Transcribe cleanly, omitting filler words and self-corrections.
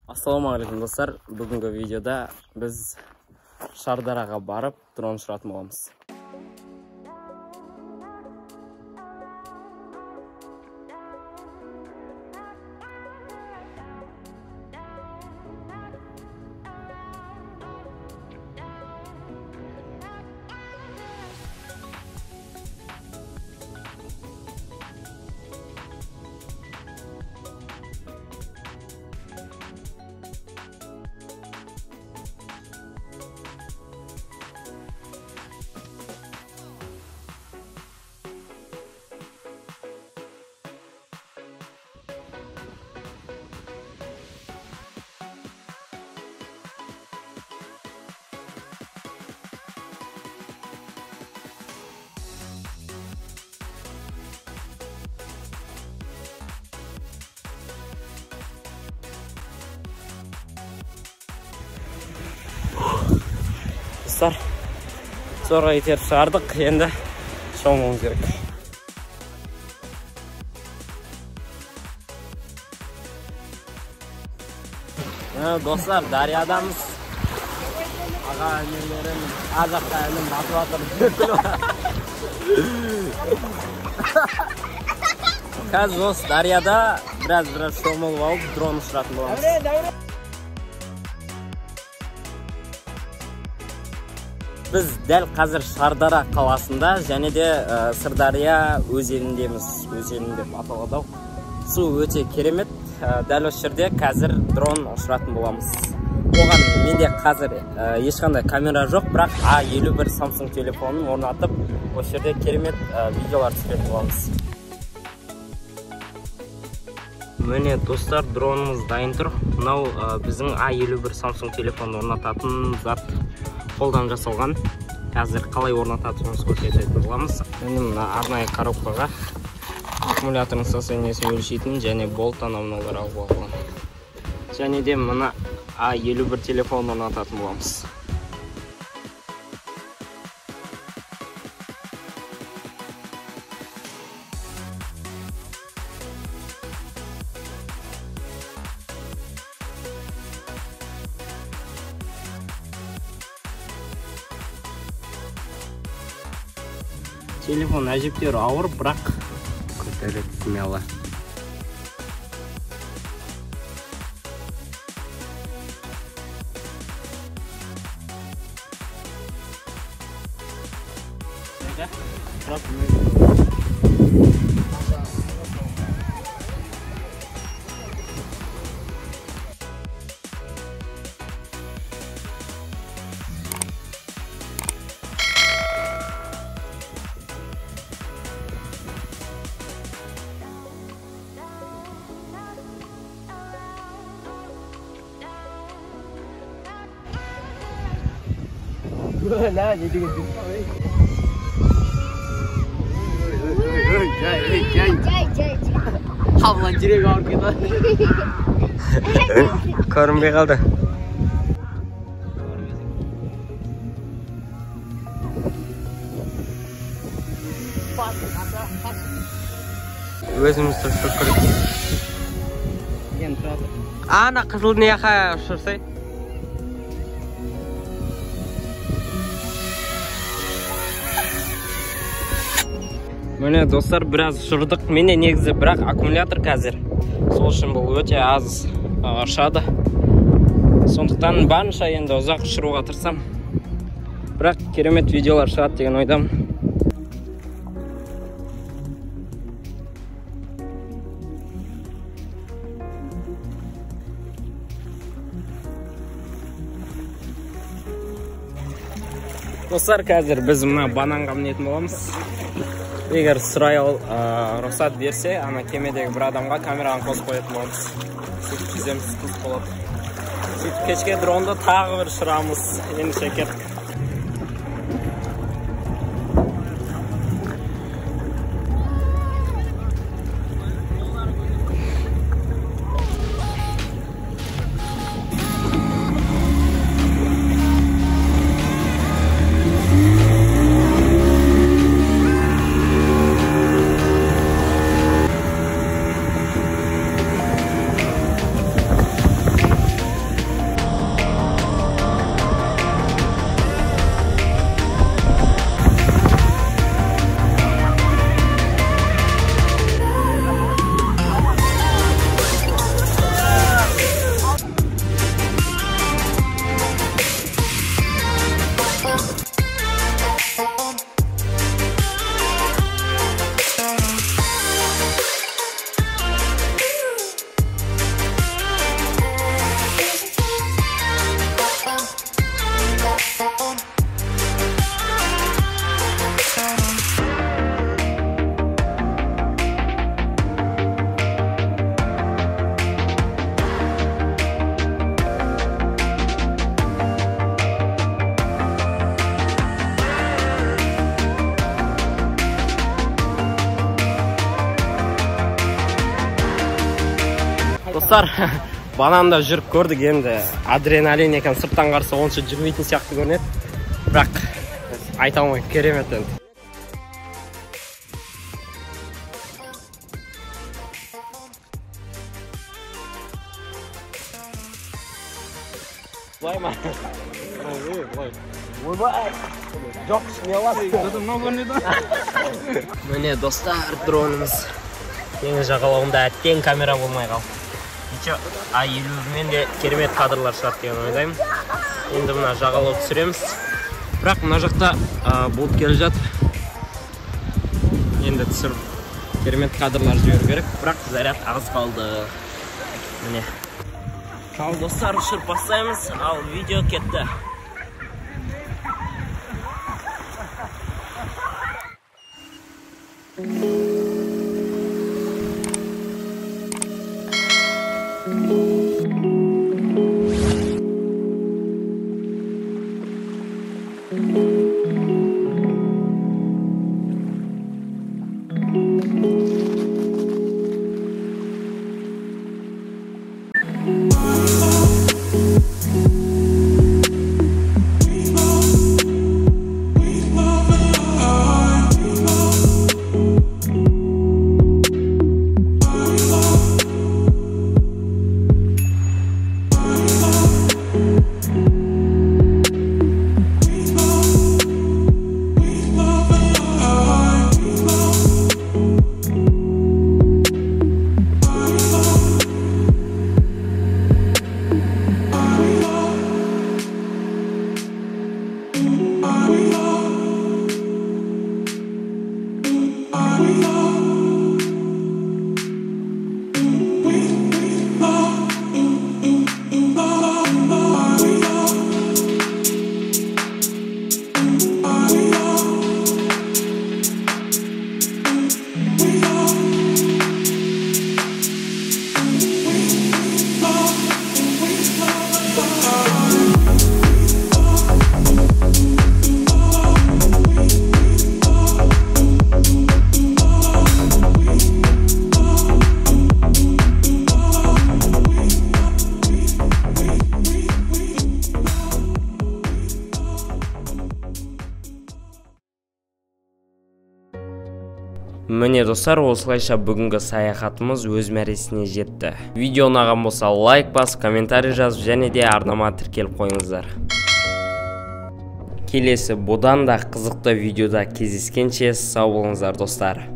Ассалаумағалейкум достар. Бүгінгі видеода біз Шардараға барып дрон ұшыратын боламыз. Достар, зорға итеріп шығардық, енді шомылуымыз керек. Достар, дариядамыз. Аға әнелерін, азаққа әлім батып атыр. Қазір осы дарияда біраз шомылып алып, дрон ұшыратын боламыз. Біз дәл қазір Шардара қаласында және де Сырдария өзеніндеміз. Өзен деп аталады. Су өте керемет. Дәл осы жерде қазір дрон ұшыратын боламыз. Оған менде қазір ешқандай камера жоқ, бірақ A51 Samsung телефонын орнатып, осы жерде керемет видеолар түсіретін боламыз. Міне достар, дронымыз дайын тұр. Мынау біздің A51 Samsung телефонын орнататын зат. Қолдан жасалған. Қазір қалай орнататынымыз көрсететін боламыз. Енді мына арнайы коробкаға аккумуляторның состояниесін өлшейтін және болт анауыналар алып алған. Және де мына A51 телефонын орнататын боламыз. Телефон әжептәуір ауыр, бірақ көтереді смело. Nah, jadi gitu. Hamlan jirek olib ketadi. Ko'rinmay qoldi. O'zimiz turib ko'rdik. Ana qizilni yoqqa ushirsak. Міне достар, біраз ұшырдық. Менде негізі бірақ аккумулятор қазір. Сол үшін бұл өте аз ұшады. Сондықтан барынша енді ұзақ ұшыруға тырысам. Бірақ керемет видеолар шығады деген ойдамын. Достар, қазір біз мына бананға мінетін боламыз. Егер сұрай рұқсат берсе, ана кемедегі бір адамға камераны қосып қоятын боламыз. Сөйтіп жүземіз қыз болады. Сөйтіп кешке дронды тағы бір ұшырамыз. Енді шекеттік. достар, бананда жүріп көрдік, енді адреналин екен, сырттан қарсы онша жүрмейтін сияқты көрінеді. Бірақ айта алмай керемет енді. Былай ма? Ойбай! Жоқ, не аласың? Міне достар, дронымыз теңіз жағалауында әттең камера болмай қалды. А50-мен де керемет кадрлар шығады деген ойлаймын. Енді мына жағалау түсіреміз. Бірақ мына жақта бұлт келе жатыр. Енді түсіріп керемет кадрлар жіберу керек. Бірақ заряд аз қалды. Міне. Ал достар, ұшырып бастаймыз. Ал видео кетті. Міне достар, осылайша бүгінгі саяхатымыз өз мәресіне жетті. Видео ұнаған болса лайк басып, комментарий жазып, және де арнама тіркеліп қойыңыздар. Келесі бұдан да қызықты видеода кездескенше сау болыңыздар достар.